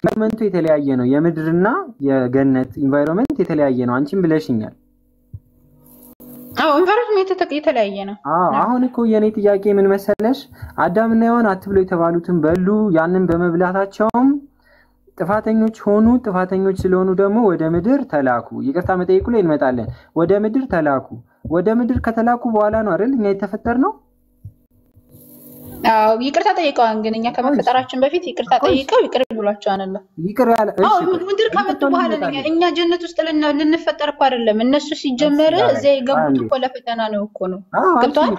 ኢንቫይሮንመንቱ የተለያየ ነው የምድርና የገነት ኢንቫይሮንመንት የተለያየ ነው አንቺም ብለሽኛል ኢንቫይሮንመንት የተለያየ ነው አሁን እኮ የኔ ጥያቄ ምን መሰለሽ አዳምና ሔዋን አትብሎ የተባሉትን በሉ ያንን በመብላታቸውም ጥፋተኞች ሆኑ ጥፋተኞች ስለሆኑ ደግሞ ወደ ምድር ተላኩ ይቅርታ መጠየቁ ላይ እንመጣለን ወደ ምድር ከተላኩ በኋላ ነው አይደል እኛ የተፈጠርነው ይቅርታ ጠይቀዋን ግን እኛ ከመፈጠራችን በፊት ይቅርታ ጠይቀው ይቅር ብሏቸዋል አለ ይቅር ያለ ምድር ከመጡ በኋላ እኛ ጀነት ውስጥ ልንፈጠር እኮ አይደለም እነሱ ሲጀመር እዚያ የገቡት እኮ ለፈተና ነው እኮ ነው ገብቷል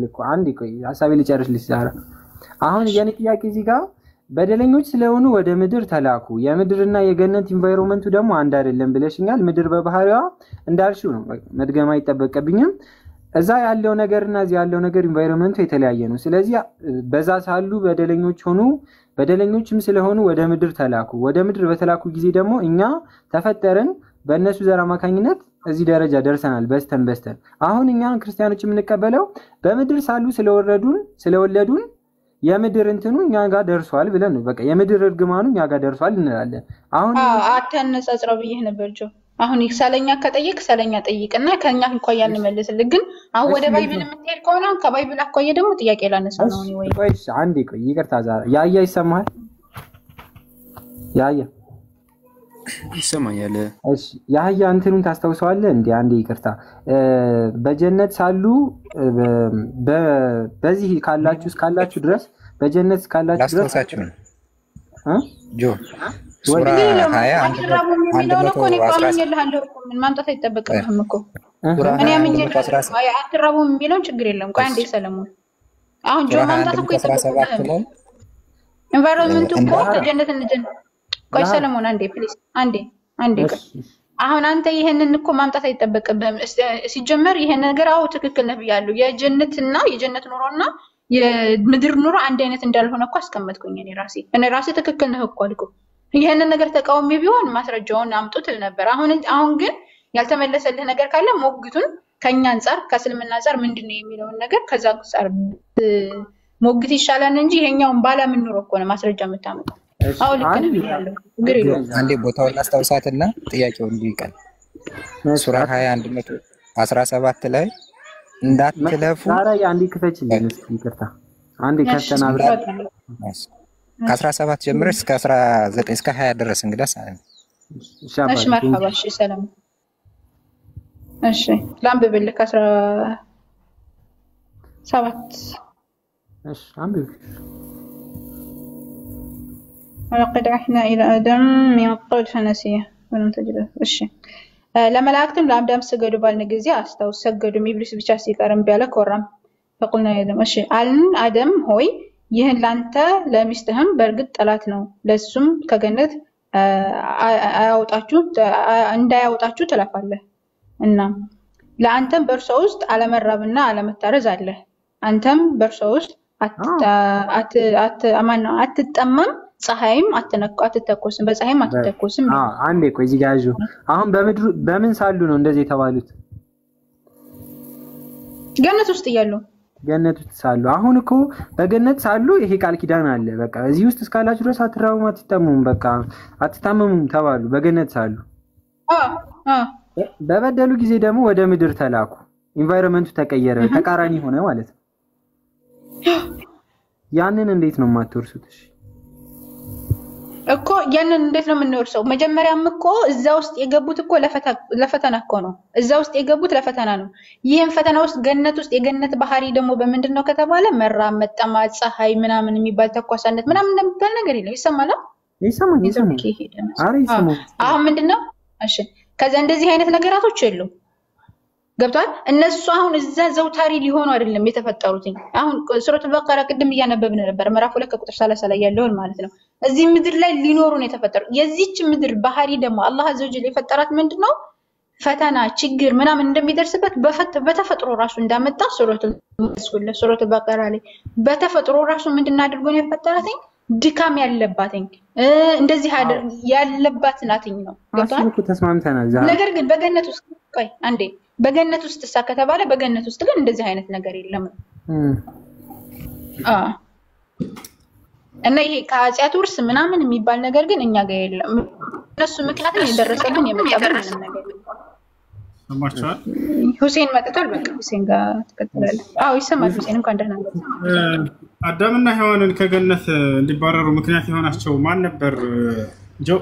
እኮ አንዴ ቆይ ሐሳቤ ልጨርስ ልስራ አሁን የኔ ጥያቄ እዚህ ጋር በደለኞች ስለሆኑ ወደ ምድር ተላኩ የምድርና የገነት ኢንቫይሮንመንቱ ደግሞ አንድ አይደለም ብለሽኛል ምድር በባህሪዋ እንዳልሽው ነው መድገም አይጠበቅብኝም እዛ ያለው ነገርና እዚህ ያለው ነገር ኢንቫይሮንመንቱ የተለያየ ነው ስለዚህ በዛ ሳሉ በደለኞች ሆኑ በደለኞችም ስለሆኑ ወደ ምድር ተላኩ ወደ ምድር በተላኩ ጊዜ ደግሞ እኛ ተፈጠርን በእነሱ ዘር አማካኝነት እዚህ ደረጃ ደርሰናል በስተን አሁን እኛ ክርስቲያኖች የምንቀበለው በምድር ሳሉ ስለወለዱን የምድር እንትኑ እኛ ጋር ደርሷል ብለን ነው በቃ የምድር እርግማኑ እኛ ጋር ደርሷል እንላለን አሁን አተነጻጽረው ብዬ ነበር ጆ አሁን ይሳለኛ ከጠይቅ ሰለኛ ጠይቅና ከኛ እንኳን ያንመልስልህ ግን አሁን ወደ ባይብል የምትሄድ ከሆነ ከባይብል አኳየ ደግሞ ጥያቄ ላነሳ ነው ወይ ቆይሽ አንዴ ቆይ ይቅርታ ዛሬ ያያ ይሰማል ያያ ይሰማኛል እሺ ያያ እንትኑን ታስተውሰዋለህ እንዴ አንዴ ይቅርታ በጀነት ሳሉ በዚህ ካላችሁ ድረስ በጀነት ካላችሁ ድረስ ታስተውሳችሁ ጆ ሱራ 20 ምን ማምጣት አይተበቀም እኮ እኔ አትራቡም ቢለው ችግር የለም ቆይ አንዴ ሰለሞን አሁን ጆ ማምጣት እኮ ይተበቀም ኢንቫይሮንመንቱ እኮ ከጀነት ቆይ ሰለሞን አንዴ ፕሊዝ አንዴ አሁን አንተ ይሄንን እኮ ማምጣት አይተበቀብህም ሲጀመር ይሄን ነገር ትክክል ነው ብያለሁ የጀነት ኑሮና የምድር ኑሮ አንድ አይነት እንዳልሆነ እኮ አስቀመጥኩኝ እኔ ራሴ ትክክል ነው እኮ አልኩ ይሄንን ነገር ተቃውሞ ቢሆን ማስረጃውን አምጡት ነበር አሁን ግን ያልተመለሰልህ ነገር ካለ ሞግቱን ከኛ አንፃር ከስልምና አንፃር ምንድነው የሚለው ነገር ከዛ አንፃር ሞግት ይሻላል እንጂ ይሄኛውን ባላምን ኑሮ እኮ ነው ማስረጃ የምታመጣው ልክ ነው ይላል ግሪሎ አንዴ ቦታውን ላስታውሳትና ጥያቄው እንዲቀል ሱራ 21:17 ላይ እንዳትለፉ ዛሬ አንዴ ክፈችልኝ ይቅርታ አንዴ ከተናብራ ከ17 ጀምረሽ እስከ 19 እስከ 20 ድረስ እንግዳስ እሺ መርሐባ እሺ ሰላም እሺ ላምብብልህ 17 እሺ አንብብ ولقد عهدنا إلى آدم من قبل فنسيه ولم تجد እሺ ለመላእክትም ለአዳም ሰገዱ ባልን ጊዜ አስተው ሰገዱ ኢብሊስ ብቻ ሲቀርም ቢያለ ኮራም فقلنا يا آدم እሺ አልን አደም ሆይ ይሄን ላንተ ለሚስትህም በርግጥ ጠላት ነው ለሱም ከገነት እንዳያወጣችሁ ትለፋለህ እና ለአንተም በርሶ ውስጥ አለመራብና አለመታረዝ አለ አንተም በርሶ ውስጥ አትጠማም ፀሐይም አትተኮስም በፀሐይም አትተኮስም አንዴ ቆይ እዚህ ጋር አሁን በምን ሳሉ ነው እንደዚህ የተባሉት ገነት ውስጥ እያሉ ገነት ውስጥ ሳሉ አሁን እኮ በገነት ሳሉ ይሄ ቃል ኪዳን አለ በቃ እዚህ ውስጥ እስካላችሁ ድረስ አትራቡም አትጠሙም በቃ አትታመሙም ተባሉ በገነት ሳሉ በበደሉ ጊዜ ደግሞ ወደ ምድር ተላኩ ኢንቫይሮንመንቱ ተቀየረ ተቃራኒ ሆነ ማለት ነው ያንን እንዴት ነው ማትወርሱት እኮ ያንን እንዴት ነው የምንወርሰው መጀመሪያም እኮ እዛ ውስጥ የገቡት እኮ ለፈተና እኮ ነው እዛ ውስጥ የገቡት ለፈተና ነው ይሄን ፈተና ውስጥ ገነት ውስጥ የገነት ባህሪ ደግሞ በመንድነው ከተባለ መራብ መጠማት ፀሐይ ምናምን የሚባል ተኳሳነት ምናምን እንደሚባል ነገር የለም ይሰማል ይሰማል አሁን ምንድነው እሺ ከዛ እንደዚህ አይነት ነገራቶች የሉም ገብቷል እነሱ አሁን እዛ ዘውታሪ ሊሆኑ አይደለም የተፈጠሩት አሁን ሱረቱል በቀራ ቅድም እያነበብን ነበር ምዕራፍ 2 ቁጥር 30 ላይ ያለውን ማለት ነው እዚህ ምድር ላይ ሊኖሩ ነው የተፈጠሩት የዚህች ምድር ባህሪ ደግሞ አላህ አዘወጀል የፈጠራት ምንድነው ፈተና ችግር ምናምን እንደሚደርስበት በተፈጥሮ ራሱ እንዳመጣ ሱረቱል በቀራ ላይ በተፈጥሮ ራሱ ምንድነው አድርጎ ነው የፈጠራት ድካም ያለባትኝ እንደዚህ ያለባት ናትኝ ነው ገብቷል ተስማምተናል ነገር ግን በገነት ውስጥ ቆይ አንዴ በገነት ውስጥ ከተባለ በገነት ውስጥ ግን እንደዚህ አይነት ነገር የለም እና ይሄ ከኃጢአት ውርስ ምናምን የሚባል ነገር ግን እኛ ጋር የለም። እነሱ ምክንያቱም የደረሰብን የመጣብን ምንም ነገር ሰማችኋል? ሁሴን መጥቷል። በቃ ሁሴን ጋር ትቀጥላለህ። አዎ ይሰማል። ሁሴን እንኳን ደህና መጣ። አዳምና ሔዋንን ከገነት እንዲባረሩ ምክንያት የሆናቸው ማን ነበር? ጆ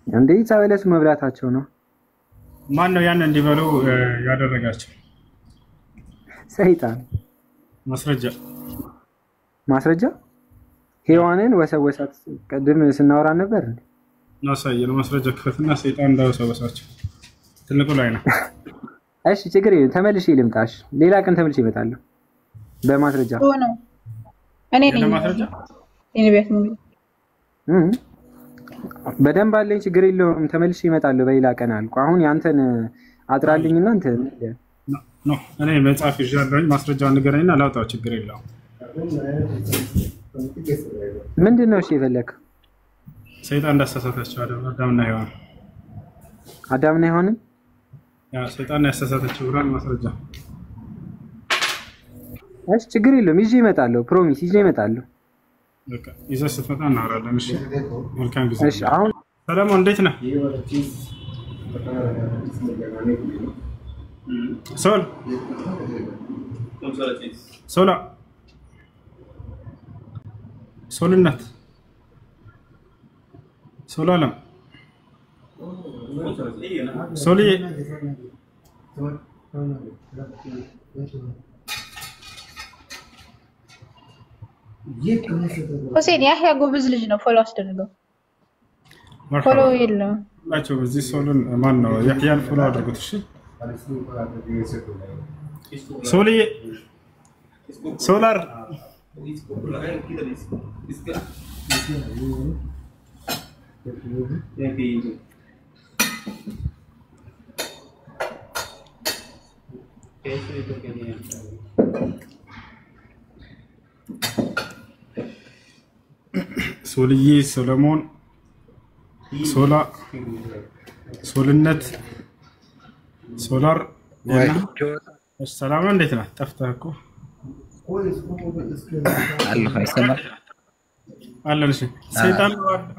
እንዴ ጸበለስ መብላታቸው ነው። ማን ነው ያን እንዲበሉ ያደረጋቸው? ሰይጣን። ማስረጃ ሔዋንን ወሰወሳት። ቀድም ስናወራ ነበር እንዴ? ነው ማስረጃ ክፈትና ሰይጣን እንዳወሰወሳቸው ትልቁ ላይ ነው። እሺ ችግር የለም ተመልሼ ልምጣሽ። ሌላ ቀን ተመልሼ እመጣለሁ በማስረጃ ነው። እኔ ነኝ ማስረጃ እኔ ቤት ነው በደንብ አለኝ። ችግር የለውም ተመልሼ እመጣለሁ በሌላ ቀን አልኩ። አሁን ያንተን አጥራልኝና አንተ ነው እኔ መጽሐፍ ይዣለሁኝ። ማስረጃውን ንገረኝና ላውጣው። ችግር የለውም። ምንድነው? እሺ የፈለከው ሰይጣን እንዳሳሳታቸው አዳምና ሔዋንን ያ ሰይጣን ያሳሳታቸው ብራን ማስረጃ። እሺ ችግር የለውም ይዤ እመጣለሁ። ፕሮሚስ ይዤ እመጣለሁ። በቃ ይዘህ ስትመጣ እናወራለን። እሺ መልካም ጊዜ። እሺ አሁን ሰላም እንዴት ነህ? ሶልነት ሶላለም ሶልዬ ሁሴን ያህያ ጎበዝ ልጅ ነው። ፎሎ አስደርገው። ፎሎ የለም ናቸው። በዚህ ሶልን ማን ነው? ያህያን ፎሎ አድርጉት። እሺ ሶልዬ ሶላር ሶልዬ ሰለሞን ሶላ ሶልነት ሶላር ሰላም እንዴት ነህ? ጠፍተህ እኮ አላህ ይሰማል አለን። እሺ ሰይጣን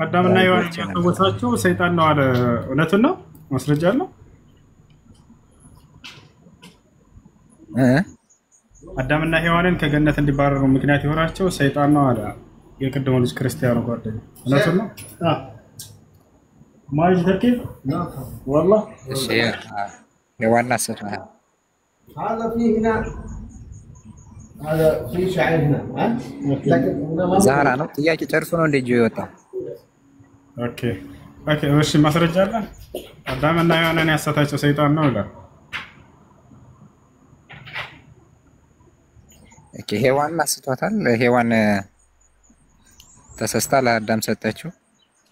አዳምና ሔዋን ያወሳቸው ሰይጣን ነው አለ። እውነቱን ነው? ማስረጃ አለው? አዳምና ሔዋንን ከገነት እንዲባረሩ ምክንያት የሆናቸው ሰይጣን ነው አለ የቅድሞ ልጅ ክርስቲያኑ ጓደኛ። እውነቱን ነው? ማይጅ ተርኪብ والله እሺ የዋና ስራ هذا في هنا هذا في شعير هنا ዛራ ነው። ጥያቄ ጨርሶ ነው እንደ ጆ ይወጣ። ኦኬ እሺ ማስረጃ አለ? አዳምና ሔዋንን ያሳታቸው ሰይጣን ነው ይላል። ኦኬ ሔዋን አስቷታል። ሔዋን ተሰስታ ለአዳም ሰጠችው።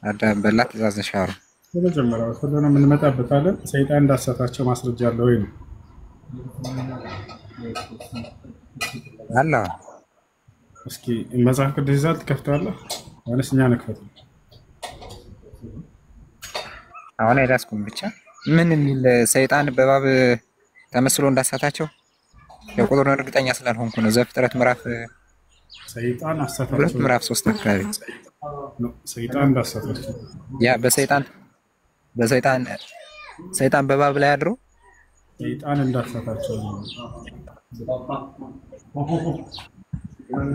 አዳም በላ ትእዛዝ ሻሩ። በመጀመሪያው ስለሆነ የምንመጣበታለን። ሰይጣን እንዳሳታቸው ማስረጃ አለ ወይ ነው? አላ እስኪ መጽሐፍ ቅዱስ ይዛል ትከፍታለህ ወይስ እኛ እንክፈት? አሁን አይዳስኩም ብቻ ምን የሚል ሰይጣን በእባብ ተመስሎ እንዳሳታቸው የቁጥሩን እርግጠኛ ስላልሆንኩ ነው። ዘፍጥረት ምዕራፍ ሰይጣን አሳታቸው ምዕራፍ 3 አካባቢ ነው። ሰይጣን እንዳሳታቸው ያ ሰይጣን በእባብ ላይ አድሮ ሰይጣን እንዳሳታቸው ነው።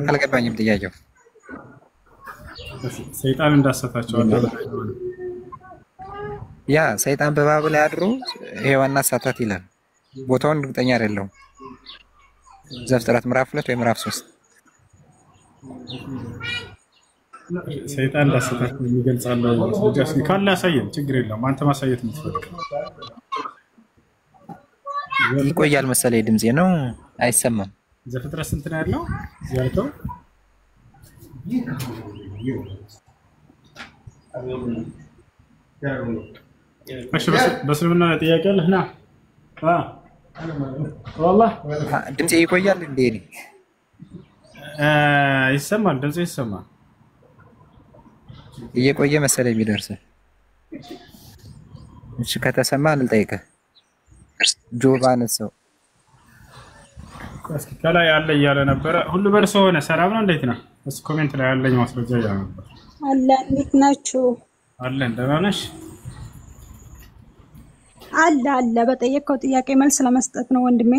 አልገባኝም ጥያቄው። ሰይጣን እንዳሳታቸው አለ። ያ ሰይጣን በእባብ ላይ አድሮ ሔዋን አሳታት ይላል። ቦታውን እርግጠኛ አይደለሁም። ዘፍጥረት ምዕራፍ 2 ወይ ምዕራፍ 3 ሰይጣን እንዳሳታቸው ይገልጻል። ስለዚህ ካለ ያሳየን፣ ችግር የለም። አንተ ማሳየት የምትፈልግ ይቆያል መሰለኝ። ድምጼ ነው አይሰማም። ዘፍጥረት ስንት ነው ያለው? ያልከው እሺ በስልምና ጥያቄ አለህ? ና والله ድምጼ ይቆያል እንዴ? ይሰማል። ድምጼ ይሰማል። እየቆየ መሰለኝ የሚደርስ። እሺ ከተሰማ ልጠይቅህ። ጆቫን ሰው እስኪ ከላይ አለ እያለ ነበረ። ሁሉ በርሶ ሆነ። ሰላም ነው? እንዴት ነው? እስ ኮሜንት ላይ ያለኝ ማስረጃ ያ ነበር አለ እንዴት ናችሁ? አለን ደህና ነሽ? አለ በጠየቀው ጥያቄ መልስ ለመስጠት ነው ወንድሜ።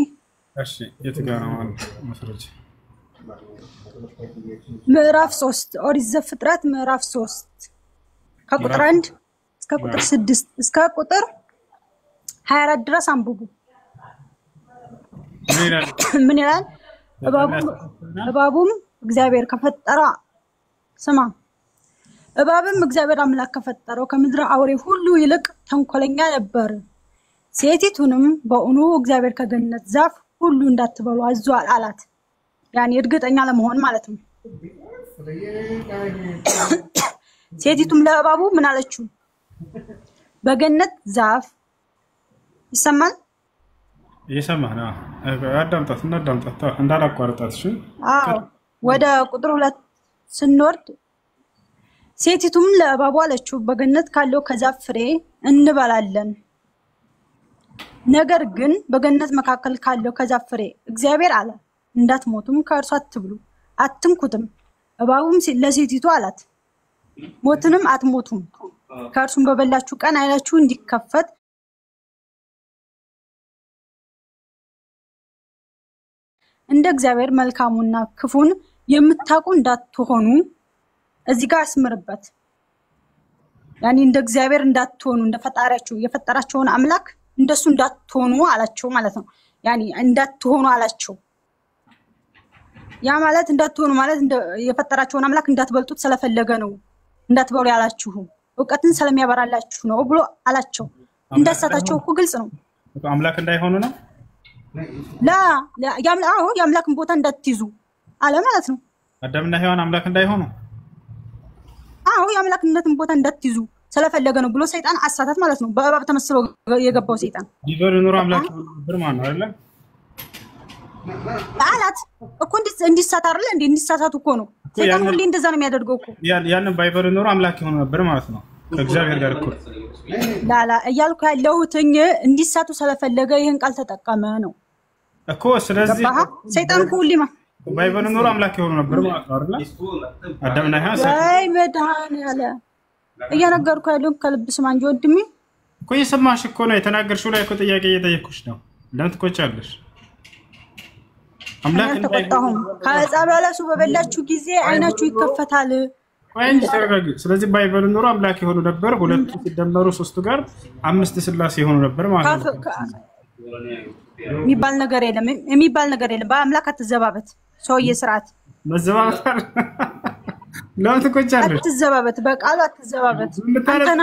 እሺ የት ጋር ነው ማስረጃ? ምዕራፍ 3 ኦሪት ዘፍጥረት ምዕራፍ 3 ከቁጥር 1 እስከ ቁጥር 6 እስከ ቁጥር 24 ድረስ አንብቡ። ምን ይላል? እባቡም እግዚአብሔር ከፈጠራ ስማ እባብም እግዚአብሔር አምላክ ከፈጠረው ከምድር አውሬ ሁሉ ይልቅ ተንኮለኛ ነበር። ሴቲቱንም በእውኑ እግዚአብሔር ከገነት ዛፍ ሁሉ እንዳትበሉ አዟል አላት። ያኔ እርግጠኛ ለመሆን ማለት ነው። ሴቲቱም ለእባቡ ምን አለችው? በገነት ዛፍ ይሰማል? ይሰማና አዳምጣት እንዳላቋርጣት እሺ። ወደ ቁጥር 2 ስንወርድ ሴቲቱም ለእባቡ አለችው በገነት ካለው ከዛፍ ፍሬ እንበላለን፣ ነገር ግን በገነት መካከል ካለው ከዛፍ ፍሬ እግዚአብሔር አለ እንዳትሞቱም ከእርሱ አትብሉ አትንኩትም። እባቡም ለሴቲቱ አላት ሞትንም አትሞቱም፣ ከእርሱም በበላችሁ ቀን ዓይናችሁ እንዲከፈት እንደ እግዚአብሔር መልካሙና ክፉን የምታውቁ እንዳትሆኑ። እዚህ ጋር አስምርበት። ያኒ እንደ እግዚአብሔር እንዳትሆኑ እንደ ፈጣሪያችሁ የፈጠራቸውን አምላክ እንደሱ እንዳትሆኑ አላቸው ማለት ነው። ያኒ እንዳትሆኑ አላቸው። ያ ማለት እንዳትሆኑ ማለት የፈጠራቸውን አምላክ እንዳትበልጡት ስለፈለገ ነው። እንዳትበሉ ያላችሁ ዕውቀትን ስለሚያበራላችሁ ነው ብሎ አላቸው። እንዳሳታቸው እኮ ግልጽ ነው። አምላክ እንዳይሆኑ ነው። የአምላክን ቦታ እንዳትይዙ አለ ማለት ነው። አዳምና ሔዋን አምላክ እንዳይሆኑ የአምላክነትን ቦታ እንዳትይዙ ስለፈለገ ነው ብሎ ሰይጣን አሳታት ማለት ነው። በእባብ ተመስሎ የገባው ሰይጣን ዲቨር ኑሮ አምላክ ብርማን ነው አይደለ? አላት እኮ እንዲሳት አይደለ እንዴ? እንዲሳሳቱ እኮ ነው ሰይጣን ሁሌ እንደዛ ነው የሚያደርገው እኮ። ያንን ባይበር ኑሮ አምላክ ይሆን ነበር ማለት ነው ከእግዚአብሔር ጋር እኮ። ላላ እያልኩ ያለሁትኝ እንዲሳቱ ስለፈለገ ይሄን ቃል ተጠቀመ ነው እኮ። ስለዚህ ሰይጣን ሁሌማ ባይበር ኑሮ አምላክ ይሆን ነበር ማለት ነው አይደለ? አዳምና ሔዋን አይ መድኃኒዓለ እያነገርኩ ያለው ከልብ ስማ እንጂ ወድሜ እኮ እየሰማሽ እኮ ነው። የተናገርሽው ላይ እኮ ጥያቄ እየጠየኩሽ ነው። ለምን ትቆጫለሽ? አምላክ እንዳይሆን ከጻባላሱ በበላችሁ ጊዜ ዓይናችሁ ይከፈታል። ወይን ተረጋጊ። ስለዚህ ባይበር ኑሮ አምላክ ይሆኑ ነበር። ሁለቱ ሲደመሩ ሶስቱ ጋር አምስት ስላሴ ይሆኑ ነበር ማለት ነው። የሚባል ነገር የለም። በአምላክ አትዘባበት። ሰውዬ ስርዓት መዘባበት ለምን ትቆጫለሽ? አትዘባበት፣ በቃሉ አትዘባበት። አንተና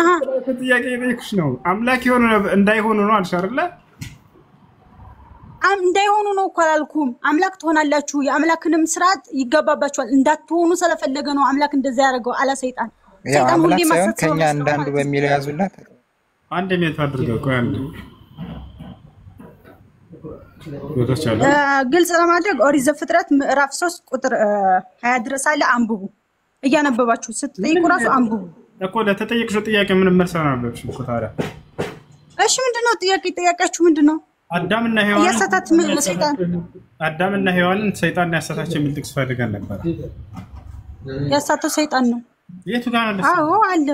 ጥያቄ እየጠየኩሽ ነው። አምላክ ይሆኑ እንዳይሆኑ ነው አልሽ አይደለ? እንዳይሆኑ ነው እኮ አላልኩም። አምላክ ትሆናላችሁ፣ የአምላክንም ስርዓት ይገባባችኋል። እንዳትሆኑ ስለፈለገ ነው አምላክ እንደዛ ያደርገው አለ ሰይጣን። ሰይጣን ሁሌ ማሰብ ከኛ እንዳንዱ በሚል ያዙላት አንድ ሜት አድርገው ቆይ አንድ ግልጽ ለማድረግ ኦሪት ዘፍጥረት ምዕራፍ 3 ቁጥር 20 ድረስ አለ። አንብቡ። እያነበባችሁ ስትጠይቁ ራሱ አንብቡ እኮ። ለተጠየቅሽው ጥያቄ ምንም መልስ አናበብሽ እኮ ታዲያ። እሺ ምንድነው ጥያቄያችሁ ምንድነው? አዳምና ሔዋን ያሳታት ሰይጣን አዳምና ሔዋንን ሰይጣን ያሳታቸው የሚል ጥቅስ ፈልገን ነበር። ያሳተው ሰይጣን ነው። የቱ ጋር አለ? አለ።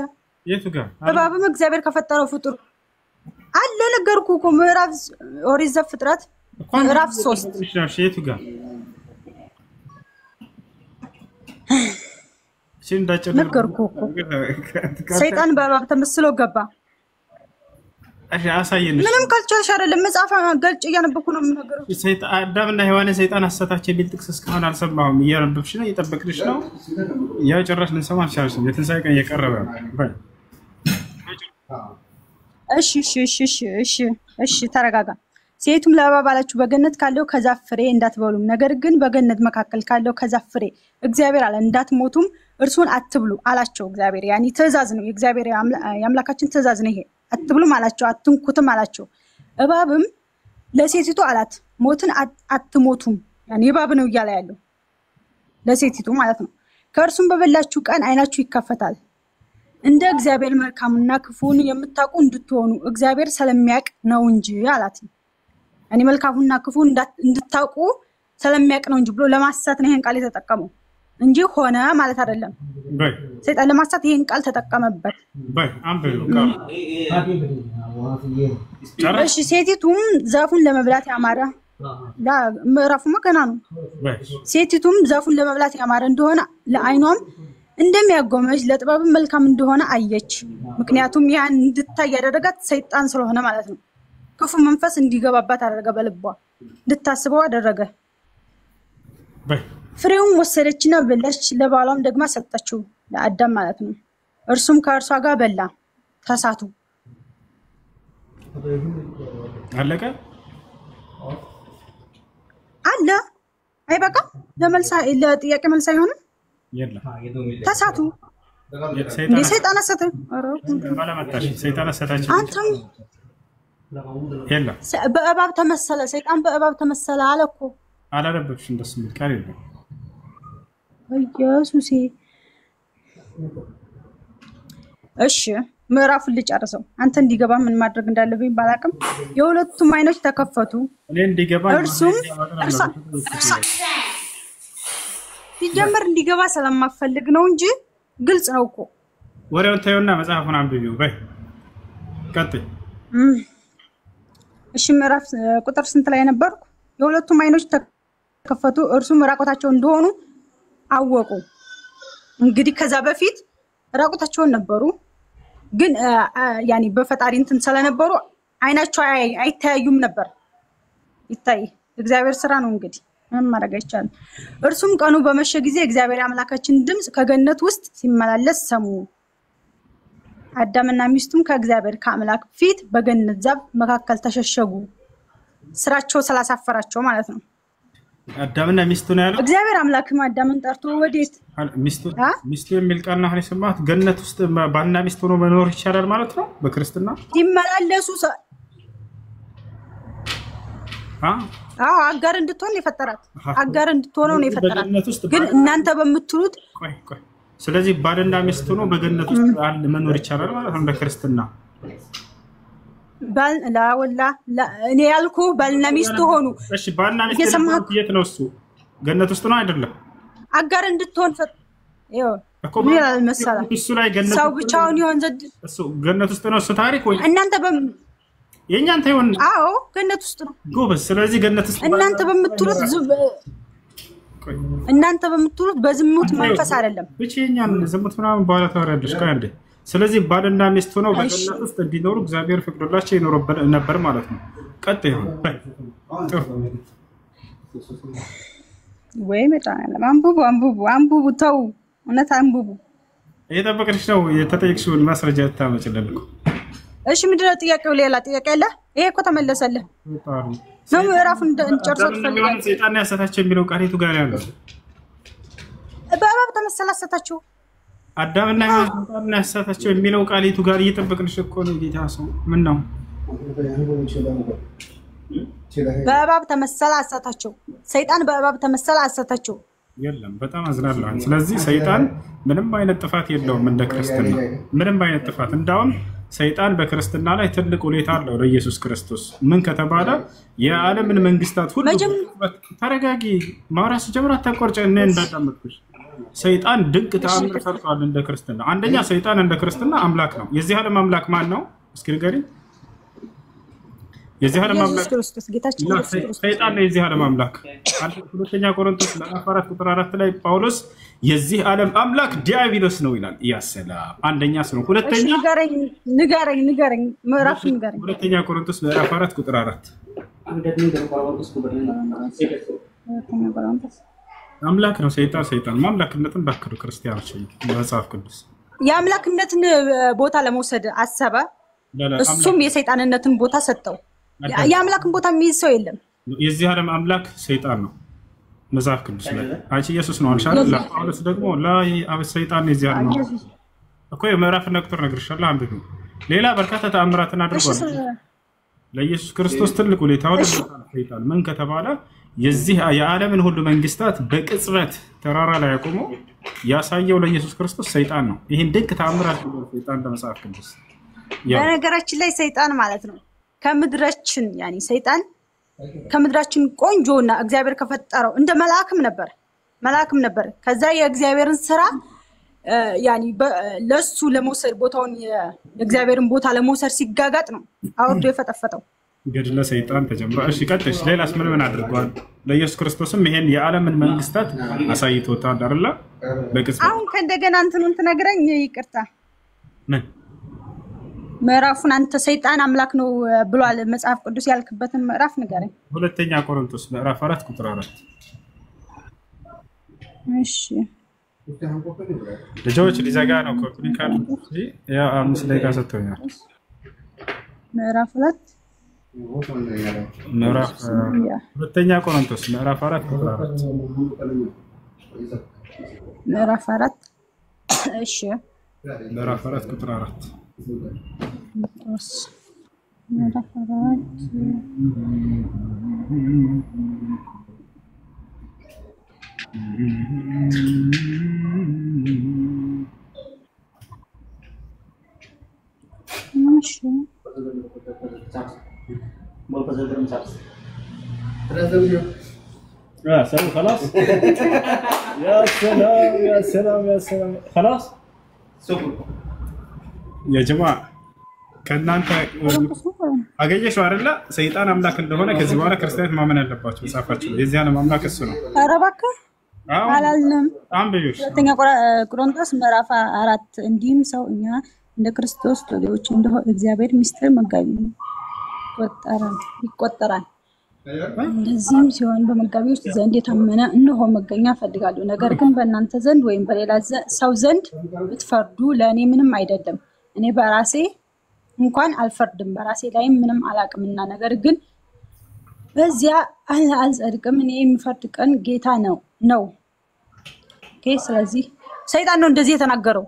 የቱ ጋር? እባብም እግዚአብሔር ከፈጠረው ፍጡር አለ። ነገርኩህ እኮ ምዕራፍ ኦሪት ዘፍጥረት ምዕራፍ 3 የቱ ጋር? ነገርኩህ እኮ ሰይጣን በእባብ ተመስሎ ገባ። እሺ አሳየንሽ። ምንም ካልቻልሽ አይደለም መጽሐፍ ገልጭ እያነበብኩ ነው የምናገረው። ሰይጣን አዳምና ሔዋንን ሰይጣን አሳታቸው የሚል ጥቅስ እስካሁን አልሰማሁም። እያነበብሽ ነው፣ እየጠበቅሽ ነው። ያው ጭራሽ ልንሰማ አልቻልሽም። የትንሣኤ ቀን እየቀረበ ነው። እሺ ተረጋጋ። ሴቱም ለእባብ አለችው በገነት ካለው ከዛፍ ፍሬ እንዳትበሉም፣ ነገር ግን በገነት መካከል ካለው ከዛፍ ፍሬ እግዚአብሔር አለ እንዳትሞቱም እርሱን አትብሉ አላቸው። እግዚአብሔር ያኒ ትእዛዝ ነው፣ የእግዚአብሔር የአምላካችን ትእዛዝ ነው ይሄ። አትብሉም አላቸው፣ አትንኩትም አላቸው። እባብም ለሴቲቱ አላት ሞትን አትሞቱም። ያኒ እባብ ነው እያለ ያለው ለሴቲቱ ማለት ነው። ከእርሱም በበላችሁ ቀን ዓይናችሁ ይከፈታል፣ እንደ እግዚአብሔር መልካምና ክፉን የምታውቁ እንድትሆኑ እግዚአብሔር ስለሚያውቅ ነው እንጂ አላት። ያኒ መልካሙና ክፉን እንድታውቁ ስለሚያውቅ ነው እንጂ ብሎ ለማሳት ነው ይሄን ቃል የተጠቀመው። እንጂ ሆነ ማለት አይደለም። ሰይጣን ለማሳት ይሄን ቃል ተጠቀመበት። እሺ ሴቲቱም ዛፉን ለመብላት ያማረ ምዕራፉ መከና ነው። ሴቲቱም ዛፉን ለመብላት ያማረ እንደሆነ ለዓይኗም እንደሚያጎመጅ ለጥበብም መልካም እንደሆነ አየች። ምክንያቱም ያን እንድታይ ያደረጋት ሰይጣን ስለሆነ ማለት ነው። ክፉ መንፈስ እንዲገባባት አደረገ፣ በልቧ እንድታስበው አደረገ። ፍሬውን ወሰደችና በላች፣ ለባሏም ደግማ ሰጠችው፣ ለአዳም ማለት ነው። እርሱም ከእርሷ ጋር በላ። ተሳቱ። አለቀ አለ አይበቃም? ለጥያቄ መልስ አይሆንም? ተሳቱ። ሰይጣን አሰተ። አንተም በእባብ ተመሰለ፣ ሰይጣን በእባብ ተመሰለ አለ እኮ። አላነበብሽም? እንደሱ የሚል ቃል የለም። ኢየሱሴ። እሺ ምዕራፉን ልጨርሰው። አንተ እንዲገባ ምን ማድረግ እንዳለብኝ ባላቅም የሁለቱም አይኖች ተከፈቱ። እኔ እንዲገባ እርሱም ሲጀመር እንዲገባ ስለማፈልግ ነው እንጂ ግልጽ ነው እኮ። ወሬውን ታዩና መጽሐፉን አንብቢው በይ። ቀጥይ። እሺ ምዕራፍ ቁጥር ስንት ላይ ነበርኩ? የሁለቱም አይኖች ተከፈቱ፣ እርሱም ራቆታቸው እንደሆኑ አወቁ። እንግዲህ ከዛ በፊት ራቆታቸውን ነበሩ፣ ግን ያኒ በፈጣሪ እንትን ስለነበሩ አይናቸው አይታያዩም ነበር። ይታይ እግዚአብሔር ስራ ነው እንግዲህ ምን ማድረግ አይቻልም። እርሱም ቀኑ በመሸ ጊዜ እግዚአብሔር አምላካችን ድምጽ ከገነት ውስጥ ሲመላለስ ሰሙ። አዳምና ሚስቱም ከእግዚአብሔር ከአምላክ ፊት በገነት ዛፍ መካከል ተሸሸጉ፣ ስራቸው ስላሳፈራቸው ማለት ነው። አዳምና ሚስቱ ነው ያለው። እግዚአብሔር አምላክም አዳምን ጠርቶ ወዴት? ሚስቱ የሚል ቃል ነው ሰማት። ገነት ውስጥ ባልና ሚስት ሆኖ መኖር ይቻላል ማለት ነው በክርስትና ሲመላለሱ። አጋር እንድትሆን የፈጠራት አጋር እንድትሆነው ነው የፈጠራት። ግን እናንተ በምትሉት ቆይ ስለዚህ ባልና ሚስት ሆኖ በገነት ውስጥ መኖር ይቻላል ማለት ነው በክርስትና? እኔ ያልኩ ባልና ሚስት ሆኑ። እሺ ባልና ሚስት የት ነው እሱ? ገነት ውስጥ ነው አይደለም? አጋር እንድትሆን ምን ይላል መሰለህ? እሱ ላይ ገነት ሰው ብቻውን ይሆን ዘንድ እሱ ገነት ውስጥ ነው እሱ ታሪክ ወይ እናንተ የኛንተ ይሆን? አዎ ገነት ውስጥ ነው ጎበዝ። ስለዚህ ገነት ውስጥ እናንተ በምትሉት በዝሙት መንፈስ አይደለም። ብቻኛን ዝሙት ምናምን በኋላ ታወራለሽ። ካንዴ ስለዚህ ባልና ሚስት ሆነው በገነት ውስጥ እንዲኖሩ እግዚአብሔር ፈቅዶላቸው ይኖሩ ነበር ማለት ነው። ቀጥ ይሁን ጥሩ ወይ መጣና አንቡቡ ተው፣ እውነት አንቡቡ። እየጠበቅሽ ነው የተጠየቅሽውን ማስረጃ ታመጭልኝ እኮ። እሺ ምንድነው ጥያቄው? ሌላ ጥያቄ አለ? ይሄ እኮ ተመለሰልህ ነው። ምዕራፉን እንጨርሰው ትፈልጋለህ? ሰይጣን ያሳታቸው የሚለው ቃል የቱ ጋር ያለው? በእባብ ተመሰለ አሳታቸው። አዳምና ሰይጣን ያሳታቸው የሚለው ቃል የቱ ጋር? እየጠበቅንሽ እኮ ነው ጌታ ሰው። ምን ነው በእባብ ተመሰለ አሳታቸው? ሰይጣን በእባብ ተመሰለ አሳታቸው? የለም። በጣም አዝናለሁ። ስለዚህ ሰይጣን ምንም አይነት ጥፋት የለውም እንደ ክርስትና፣ ምንም አይነት ጥፋት። እንዳውም ሰይጣን በክርስትና ላይ ትልቅ ሁኔታ አለው ለኢየሱስ ክርስቶስ። ምን ከተባለ የዓለምን መንግስታት ሁሉ ተረጋጊ፣ ማውራት ጀምራ ተቆርጨ እኔ እንዳዳመጥኩሽ። ሰይጣን ድንቅ ተአምር ሰርቷል እንደ ክርስትና። አንደኛ ሰይጣን እንደ ክርስትና አምላክ ነው። የዚህ ዓለም አምላክ ማን ነው? እስኪ ንገሪኝ። የዚህ ዓለም አምላክ ክርስቶስ ጌታችን ኢየሱስ ክርስቶስ ሰይጣን ነው የዚህ ዓለም አምላክ። ሁለተኛ ቆሮንቶስ ምዕራፍ 4 ቁጥር 4 ላይ ጳውሎስ የዚህ ዓለም አምላክ ዲያብሎስ ነው ይላል። ያሰላም አንደኛ ነው። ሁለተኛ ንገረኝ ምዕራፍ ንገረኝ። ሁለተኛ ቆሮንቶስ ምዕራፍ 4 ቁጥር 4 አምላክ ነው ሰይጣን ማምላክነትን ባከሩ ክርስቲያኖች መጽሐፍ ቅዱስ የአምላክነትን ቦታ ለመውሰድ አሰበ። እሱም የሰይጣንነትን ቦታ ሰጠው። የአምላክን ቦታ የሚይዝ ሰው የለም። የዚህ ዓለም አምላክ ሰይጣን ነው መጽሐፍ ቅዱስ ላይ። አንቺ ኢየሱስ ነው አልሻለ። ጳውሎስ ደግሞ ሰይጣን ነው የዚህ ዓለም እኮ የምዕራፍና ቁጥር ነግርሻለሁ። አንብቢ። ሌላ በርካታ ተአምራትን አድርጓል። ለኢየሱስ ክርስቶስ ትልቅ ሁኔታው ሰይጣን ምን ከተባለ የዚህ የዓለምን ሁሉ መንግስታት በቅጽበት ተራራ ላይ አቆሞ ያሳየው ለኢየሱስ ክርስቶስ ሰይጣን ነው። ይሄን ድንቅ ተአምራት ነው ሰይጣን ለመጽሐፍ ቅዱስ። በነገራችን ላይ ሰይጣን ማለት ነው ከምድራችን ሰይጣን ከምድራችን ቆንጆና እግዚአብሔር ከፈጠረው እንደ መልአክም ነበር። መልአክም ነበር። ከዛ የእግዚአብሔርን ስራ ያኒ ለሱ ለመውሰድ ቦታውን የእግዚአብሔርን ቦታ ለመውሰድ ሲጋጋጥ ነው አውርዶ የፈጠፈጠው። ገድለ ሰይጣን ተጀምሮ እሺ ቀጥሽ። ሌላስ ምን አድርጓል? ለኢየሱስ ክርስቶስም ይሄን የዓለምን መንግስታት አሳይቶታል አይደል? በቅጽበት አሁን ከእንደገና እንትኑን ትነግረኝ ይቅርታ። ምን ምዕራፉን አንተ ሰይጣን አምላክ ነው ብሏል መጽሐፍ ቅዱስ ያልክበትን ምዕራፍ ንገረኝ። ሁለተኛ ቆሮንቶስ ምዕራፍ 4 ቁጥር 4። እሺ ልጆች ሊዘጋ ነው ኮፒ ካርድ ያ 5 ደቂቃ ሰጥቶኛል። ምዕራፍ 2 ምዕራፍ ሁለተኛ ቆሮንቶስ ምዕራፍ 4 ቁጥር 4 ምዕራፍ 4 እሺ ምዕራፍ 4 ቁጥር 4 ምዕራፍ 4 ماشي سلام خلاص يا سلام يا سلام يا سلام خلاص يا جماعه ከናንተ አገኘሽው አይደለ? ሰይጣን አምላክ እንደሆነ ከዚህ በኋላ ክርስቲያኖች ማመን አለባቸው። ጻፋችሁ የዚያን አምላክ እሱ ነው። ኧረ እባክህ አላልንም። አንብዩሽ ሁለተኛ ቆሮንቶስ ምዕራፍ 4 እንዲህም ሰው እኛ እንደ ክርስቶስ ሎሌዎች እንደሆነ እግዚአብሔር ሚስጥር መጋቢ ነው ይቆጠራል። እንደዚህም ሲሆን በመጋቢዎች ዘንድ የታመነ እነሆ መገኛ ፈልጋለሁ። ነገር ግን በእናንተ ዘንድ ወይም በሌላ ሰው ዘንድ ብትፈርዱ ለእኔ ምንም አይደለም። እኔ በራሴ እንኳን አልፈርድም፣ በራሴ ላይም ምንም አላቅምና፣ ነገር ግን በዚያ አልጸድቅም። እኔ የሚፈርድ ቀን ጌታ ነው። ኦኬ። ስለዚህ ሰይጣን ነው እንደዚህ የተናገረው።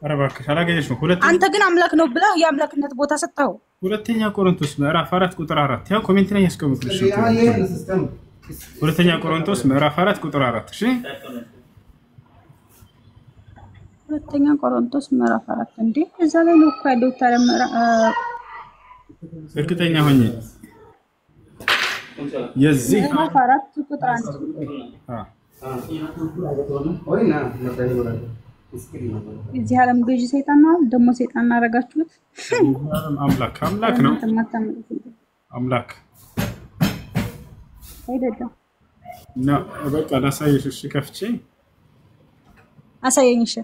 ኧረ እባክሽ አላገኘሽም። አንተ ግን አምላክ ነው ብለህ የአምላክነት ቦታ ሰጠኸው። ሁለተኛ ቆሮንቶስ ምዕራፍ 4 ቁጥር 4 ያው ኮሜንት ላይ ያስቀምጡልሽ። ሁለተኛ ቆሮንቶስ ምዕራፍ 4 ቁጥር 4 እሺ። ሁለተኛ ቆሮንቶስ ምዕራፍ 4 እንዴ እዛ ላይ ነው እኮ ያለው። ታዲያ እርግጠኛ ሆኜ የዚህ ምዕራፍ 4 ቁጥር 1 እዚህ ዓለም ገዢ ሰይጣን ነው። ደግሞ ሰይጣን አረጋችሁት። አምላክ ነው። አምላክ አይደለም ነው። በቃ ላሳይሽ። እሺ ከፍቼ አሳየኝ። እሺ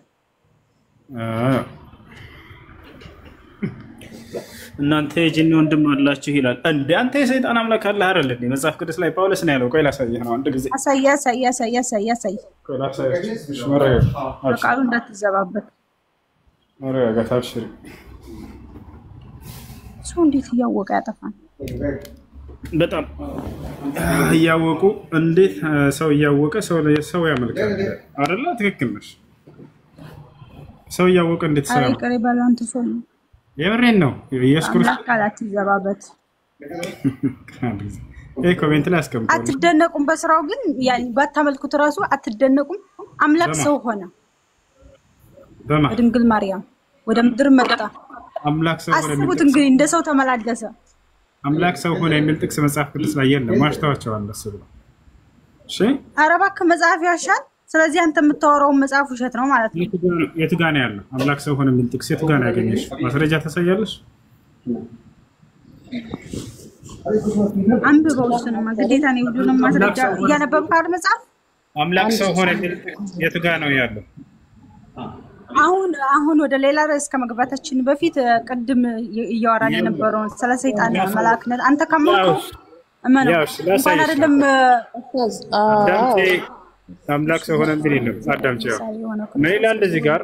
እናንተ የጂኒ ወንድም አላችሁ ይላል እንዴ? አንተ የሰይጣን አምላክ አለህ አይደል እንዴ? መጽሐፍ ቅዱስ ላይ ጳውሎስ ነው ያለው። ቆይ ላሳይህ ነው አንድ ጊዜ። አሳይ። ቆይ ላሳይህ። እሺ መረጋጋት፣ በቃሉ እንዳትዘባበት። መረጋጋት፣ አብሽሪ። ሰው እንዴት እያወቀ ያጠፋል? በጣም እያወቁ እንዴት ሰው እያወቀ ሰው ያመልካል አይደለ? ትክክል ነሽ። ሰው እያወቀ እንዴት ሰው አይ ቀሬ ባላንተ ሰው የምሬን ነው። ኢየሱስ ክርስቶስ ቃላት ይዘባበት። ኮሜንት ላይ አስቀምጡ። አትደነቁም በስራው ግን ያኒ ባታመልኩት ራሱ አትደነቁም። አምላክ ሰው ሆነ በድንግል ማርያም ወደ ምድር መጣ። አምላክ ሰው ሆነ። አስቡት እንግዲህ እንደ ሰው ተመላለሰ። አምላክ ሰው ሆነ የሚል ጥቅስ መጽሐፍ ቅዱስ ላይ የለም። ማሽታዋቸዋል አስቡ። እሺ ኧረ እባክህ መጽሐፍ ያሻል። ስለዚህ አንተ የምታወራው መጽሐፍ ውሸት ነው ማለት ነው። የት ጋር ነው ያለው? አምላክ ሰው ሆነ የሚል ጥቅስ የት ጋር ነው ያገኘሽ? ማስረጃ ታሳያለሽ? አንብበው። እሱንማ ግዴታ ነው። ሁሉንም ማስረጃ እያነበብክ አይደል? መጽሐፍ አምላክ ሰው ሆነ የሚል የት ጋር ነው ያለው? አሁን ወደ ሌላ ርዕስ ከመግባታችን በፊት ቅድም እያወራን የነበረውን ስለ ሰይጣን መላእክነት አንተ ካመንከው እመነው እንኳን አይደለም አምላክ ሰው ሆነ እንዴ ነው? አዳምጪው ምን ይላል እዚህ ጋር?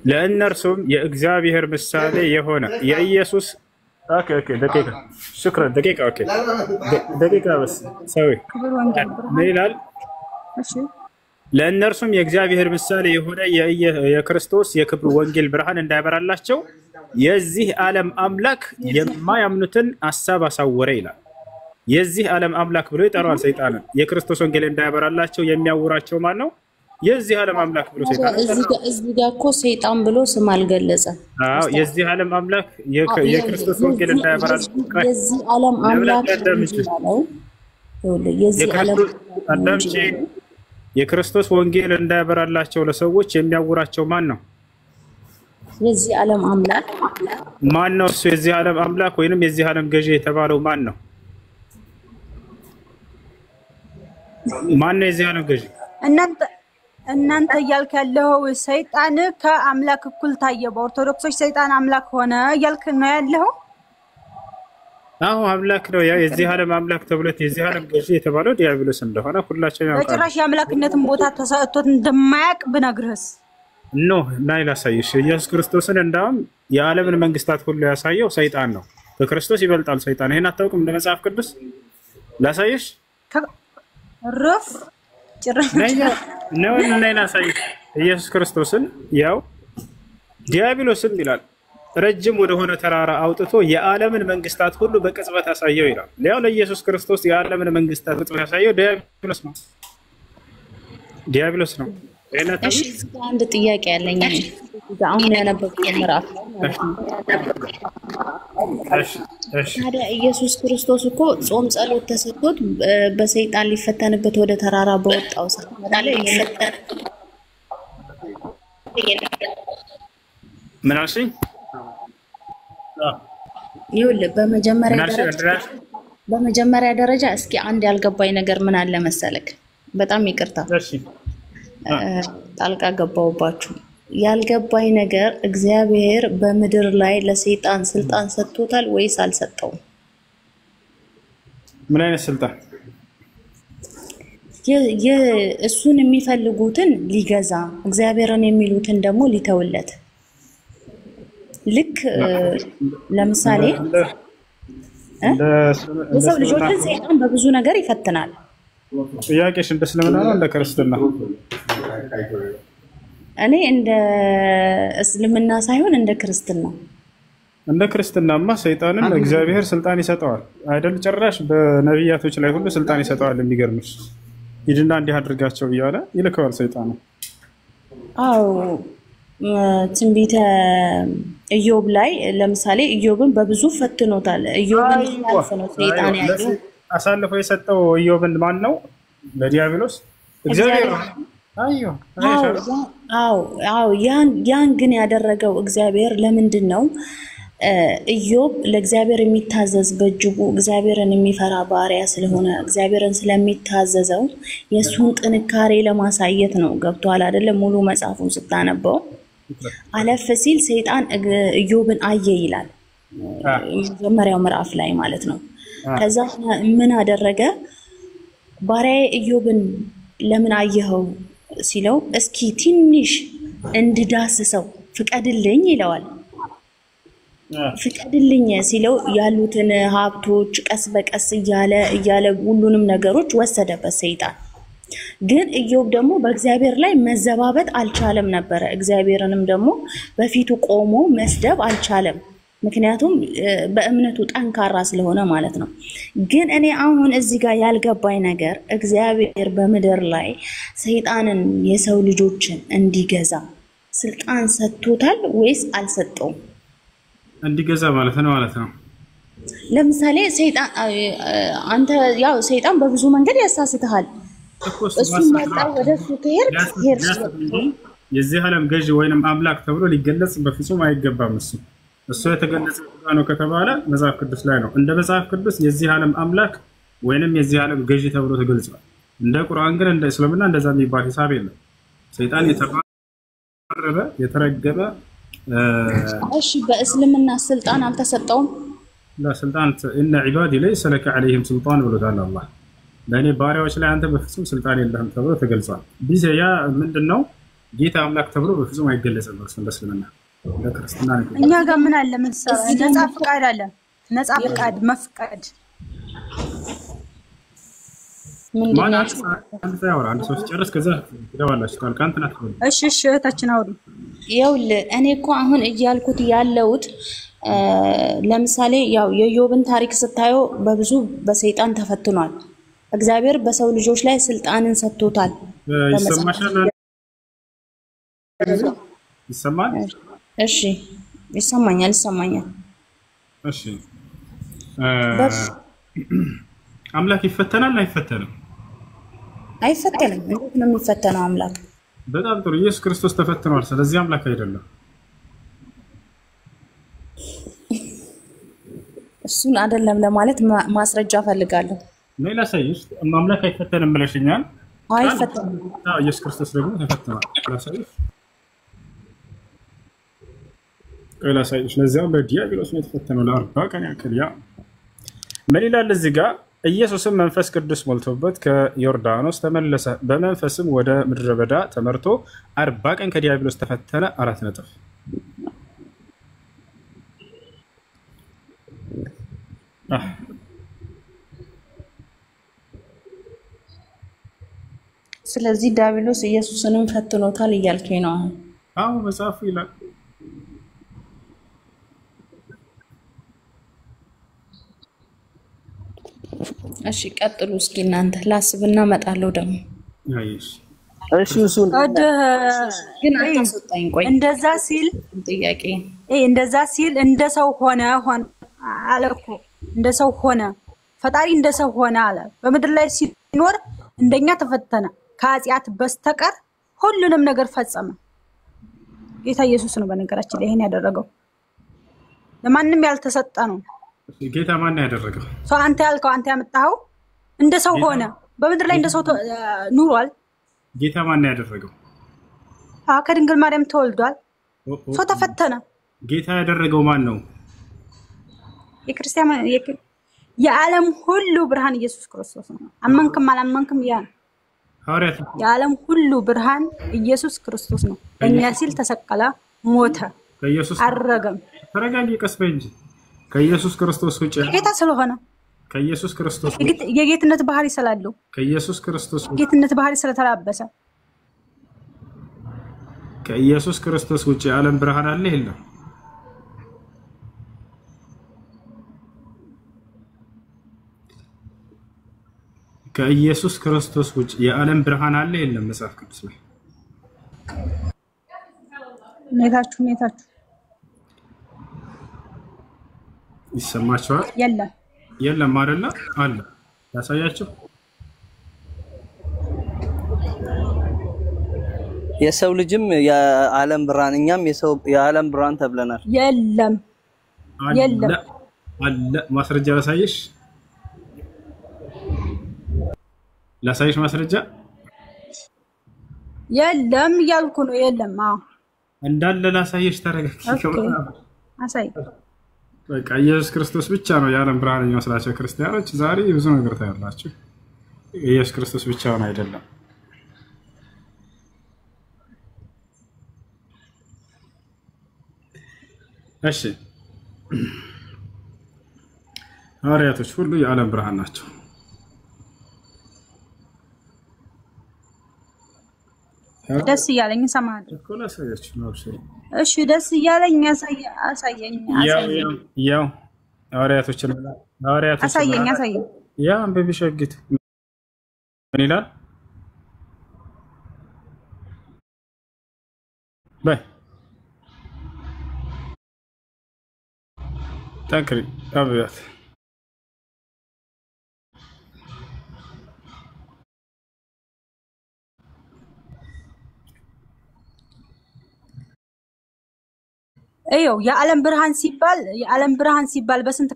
ለእነርሱም የእግዚአብሔር ምሳሌ የሆነ የኢየሱስ ኦኬ ደቂቃ ሽክራን ደቂቃ ኦኬ ደቂቃ በስ ሰው ምን ይላል? እሺ ለእነርሱም የእግዚአብሔር ምሳሌ የሆነ የክርስቶስ የክብሩ ወንጌል ብርሃን እንዳይበራላቸው የዚህ ዓለም አምላክ የማያምኑትን ሐሳብ አሳወረ ይላል። የዚህ ዓለም አምላክ ብሎ ይጠራዋል ሰይጣንን። የክርስቶስ ወንጌል እንዳይበራላቸው የሚያውራቸው ማን ነው? የዚህ ዓለም አምላክ ብሎ ሰይጣን። እዚህ ጋር እኮ ሰይጣን ብሎ ስም አልገለጸም። አዎ የዚህ ዓለም አምላክ የክርስቶስ ወንጌል እንዳይበራላቸው የዚህ ዓለም አምላክ ነው። የዚህ ዓለም የክርስቶስ ወንጌል እንዳያበራላቸው ለሰዎች የሚያውራቸው ማን ነው? የዚህ ዓለም አምላክ ማን ነው? እሱ የዚህ ዓለም አምላክ ወይንም የዚህ ዓለም ገዢ የተባለው ማን ነው? ማን ነው የዚህ ዓለም ገዢ? እናንተ እያልክ ያለው ሰይጣን ከአምላክ እኩል ታየ፣ በኦርቶዶክሶች ሰይጣን አምላክ ሆነ እያልክ ነው ያለው? አዎ አምላክ ነው። ያ የዚህ ዓለም አምላክ ተብሎት የዚህ ዓለም ገዢ የተባለው ዲያብሎስ እንደሆነ ሁላችንም ያውቃሉ። በጭራሽ የአምላክነትን ቦታ ተሰጥቶት እንደማያውቅ ብነግርህስ? ኖ ናይ ላሳይሽ። ኢየሱስ ክርስቶስን እንዳውም የዓለምን መንግስታት ሁሉ ያሳየው ሰይጣን ነው። ከክርስቶስ ይበልጣል ሰይጣን። ይሄን አታውቅም? እንደ መጽሐፍ ቅዱስ ላሳይሽ። ረፍ ጭራሽ ነው ናይ ላሳይሽ። ኢየሱስ ክርስቶስን ያው ዲያብሎስም ይላል ረጅም ወደ ሆነ ተራራ አውጥቶ የዓለምን መንግስታት ሁሉ በቅጽበት ያሳየው ይላል። ያው ለኢየሱስ ክርስቶስ የዓለምን መንግስታት በቅጽበት ያሳየው ዲያብሎስ ነው። እሺ አንድ ጥያቄ ያለኝ አሁን ያነበብኩት ምዕራፍ ነው። ታዲያ ኢየሱስ ክርስቶስ እኮ ጾም ጸሎት ተሰጥቶት በሰይጣን ሊፈተንበት ወደ ተራራ በወጣው ሰዓት ማለት ይፈተን ምን አልሽኝ? ይኸውልህ በመጀመሪያ ደረጃ እስኪ አንድ ያልገባኝ ነገር ምን አለ መሰለክ? በጣም ይቅርታ ጣልቃ ገባሁባችሁ። ያልገባኝ ነገር እግዚአብሔር በምድር ላይ ለሰይጣን ስልጣን ሰጥቶታል ወይስ አልሰጠውም? ምን አይነት ስልጣን? እሱን የሚፈልጉትን ሊገዛ እግዚአብሔርን የሚሉትን ደግሞ ሊተውለት። ልክ ለምሳሌ የሰው ልጆችን ሰይጣን በብዙ ነገር ይፈትናል። ጥያቄሽ እንደ እስልምና ነው እንደ ክርስትና? እኔ እንደ እስልምና ሳይሆን እንደ ክርስትና። እንደ ክርስትናማ ሰይጣንን እግዚአብሔር ስልጣን ይሰጠዋል አይደል? ጭራሽ በነቢያቶች ላይ ሁሉ ስልጣን ይሰጠዋል። የሚገርምሽ ሂድና እንዲህ አድርጋቸው እያለ ይልከዋል ሰይጣኑ። አዎ ትንቢተ ኢዮብ ላይ ለምሳሌ ኢዮብን በብዙ ፈትኖታል። ኢዮብን ያልፈነው ሰይጣን ያለው አሳልፎ የሰጠው ኢዮብን ማን ነው? ለዲያብሎስ እግዚአብሔር። አዎ ያን ግን ያደረገው እግዚአብሔር ለምንድን ነው? ኢዮብ ለእግዚአብሔር የሚታዘዝ በእጅጉ እግዚአብሔርን የሚፈራ ባሪያ ስለሆነ እግዚአብሔርን ስለሚታዘዘው የእሱን ጥንካሬ ለማሳየት ነው። ገብቶሃል አይደለም? ሙሉ መጽሐፉን ስታነበው አለፍ ሲል ሰይጣን ኢዮብን አየ ይላል መጀመሪያው ምዕራፍ ላይ ማለት ነው። ከዛ ምን አደረገ? ባሪያዬ ኢዮብን ለምን አየኸው ሲለው እስኪ ትንሽ እንድዳስሰው ፍቀድልኝ ይለዋል። ፍቀድልኝ ሲለው ያሉትን ሀብቶች ቀስ በቀስ እያለ ሁሉንም ነገሮች ወሰደበት ሰይጣን። ግን ኢዮብ ደግሞ በእግዚአብሔር ላይ መዘባበት አልቻለም ነበር። እግዚአብሔርንም ደግሞ በፊቱ ቆሞ መስደብ አልቻለም። ምክንያቱም በእምነቱ ጠንካራ ስለሆነ ማለት ነው። ግን እኔ አሁን እዚህ ጋር ያልገባኝ ነገር እግዚአብሔር በምድር ላይ ሰይጣንን የሰው ልጆችን እንዲገዛ ስልጣን ሰጥቶታል ወይስ አልሰጠውም? እንዲገዛ ማለት ነው። ለምሳሌ ሰይጣን አንተ ያው ሰይጣን በብዙ መንገድ ያሳስተሃል። እሱ መጣው ወደሱ ከሄድ የዚህ ዓለም ገዢ ወይንም አምላክ ተብሎ ሊገለጽ በፍጹም አይገባም። እሱ የተገለጸ ነው ከተባለ መጽሐፍ ቅዱስ ላይ ነው። እንደ መጽሐፍ ቅዱስ የዚህ ዓለም አምላክ ወይንም የዚህ ዓለም ገዢ ተብሎ ተገልጿል። እንደ ቁርአን ግን እንደ እስልምና እንደዛ የሚባል ሂሳብ የለም። ሰይጣን የተባረረ የተረገመ እሺ በእስልምና ስልጣን አልተሰጠውም። ለስልጣን እነ ዒባዲ ለይሰ ለከ ዐለይሂም ሱልጣን ብሎታል አላህ። ለእኔ ባሪያዎች ላይ አንተ በፍጹም ስልጣን የለህም ተብሎ ተገልጿል። ያ ምንድነው? ጌታ አምላክ ተብሎ በፍጹም አይገለጽም በእስልምና። ለክርስቲያና እኛ ጋር ምን አለ መሰለህ? ነፃ ፍቃድ አለ። ነፃ ፍቃድ መፍቀድ ምንድነው? አንድ ሰው ሲጨርስ ከዛ ይደዋላችሁ ካልካንት ናት። እሺ እህታችን አውሪ። ይኸውልህ እኔ እኮ አሁን እያልኩት ያለሁት ለምሳሌ ያው የኢዮብን ታሪክ ስታየው በብዙ በሰይጣን ተፈትኗል። እግዚአብሔር በሰው ልጆች ላይ ስልጣንን ሰጥቶታል። ይሰማል? እሺ ይሰማኛል። እሺ አምላክ ይፈተናል አይፈተንም? አይፈተንም። እንዴት ነው የሚፈተነው አምላክ? በጣም ጥሩ። ኢየሱስ ክርስቶስ ተፈትኗል። ስለዚህ አምላክ አይደለም። እሱን አይደለም ለማለት ማስረጃ ፈልጋለሁ። ሌላ ሳይሽ አምላክ አይፈተንም ብለሽኛል። አይፈተንም። ኢየሱስ ክርስቶስ ደግሞ ተፈትኗል። ሌላ ሳይሽ ለዚያም በዲያብሎስ ነው የተፈተነው ለ40 ቀን ያክል። ያ ምን ይላል እዚህ ጋር? ኢየሱስም መንፈስ ቅዱስ ሞልቶበት ከዮርዳኖስ ተመለሰ፣ በመንፈስም ወደ ምድረ በዳ ተመርቶ 40 ቀን ከዲያብሎስ ተፈተነ። 4 ነጥብ። ስለዚህ ዲያብሎስ ኢየሱስንም ፈትኖታል እያልከኝ ነው? አዎ መጽሐፉ ይላል። እሺ ቀጥሉ እስኪ እናንተ። ላስብና እመጣለሁ ደግሞ። አይሽ እሺ እሱን ግን አታስወጣኝ። ቆይ እንደዛ ሲል ጥያቄ እንደዛ ሲል እንደ ሰው ሆነ አለ እኮ። እንደ ሰው ሆነ፣ ፈጣሪ እንደ ሰው ሆነ አለ። በምድር ላይ ሲኖር እንደኛ ተፈተነ፣ ከኃጢአት በስተቀር ሁሉንም ነገር ፈጸመ። ጌታ ኢየሱስ ነው በነገራችን ላይ ይሄን ያደረገው። ለማንም ያልተሰጠ ነው። ጌታ ማን ያደረገው? ሰው አንተ ያልከው አንተ ያመጣኸው እንደ ሰው ሆነ፣ በምድር ላይ እንደ ሰው ኑሯል። ጌታ ማን ያደረገው? ከድንግል ማርያም ተወልዷል። ሰው ተፈተነ። ጌታ ያደረገው ማን ነው? የክርስቲያን የዓለም ሁሉ ብርሃን ኢየሱስ ክርስቶስ ነው። አመንክም አላመንክም ያ ሐዋርያት የዓለም ሁሉ ብርሃን ኢየሱስ ክርስቶስ ነው። እኛ ሲል ተሰቀለ፣ ሞተ፣ ከኢየሱስ አረገም። ተረጋጊ፣ ቀስ በይ እንጂ። ከኢየሱስ ክርስቶስ ውጭ ጌታ ስለሆነ ከኢየሱስ ክርስቶስ የጌትነት ባህሪ ስላለው ከኢየሱስ ክርስቶስ ጌትነት ባህሪ ስለተላበሰ ከኢየሱስ ክርስቶስ ውጭ የዓለም ብርሃን አለ የለም? ከኢየሱስ ክርስቶስ ውጭ የዓለም ብርሃን አለ የለም? መጽሐፍ ቅዱስ ላይ ኔታችሁ ይሰማችኋል? የለም አይደለ? አለ። ያሳያችሁ። የሰው ልጅም የዓለም ብርሃን፣ እኛም የዓለም ብርሃን ተብለናል። የለም አለ። ማስረጃ ላሳይሽ ማስረጃ የለም እያልኩ ነው። የለም እንዳለ ላሳይሽ። ተረጋግጪ። አሳይ። በቃ ኢየሱስ ክርስቶስ ብቻ ነው የዓለም ብርሃን የሚመስላቸው ክርስቲያኖች ዛሬ ብዙ ነገር ታያላችሁ። ኢየሱስ ክርስቶስ ብቻውን አይደለም። እሺ ሐዋርያቶች ሁሉ የዓለም ብርሃን ናቸው። ደስ እያለኝ እሰማለሁ እኮ ላሳያችሁ ነው። እሺ ደስ እያለኝ አሳየኝ። ያው ሐዋርያቶችን አሳየኝ። ያ አንብቢ ሸግት ምን ይላል? በይ ጠንክሪ አብያት እየው የዓለም ብርሃን ሲባል በስንት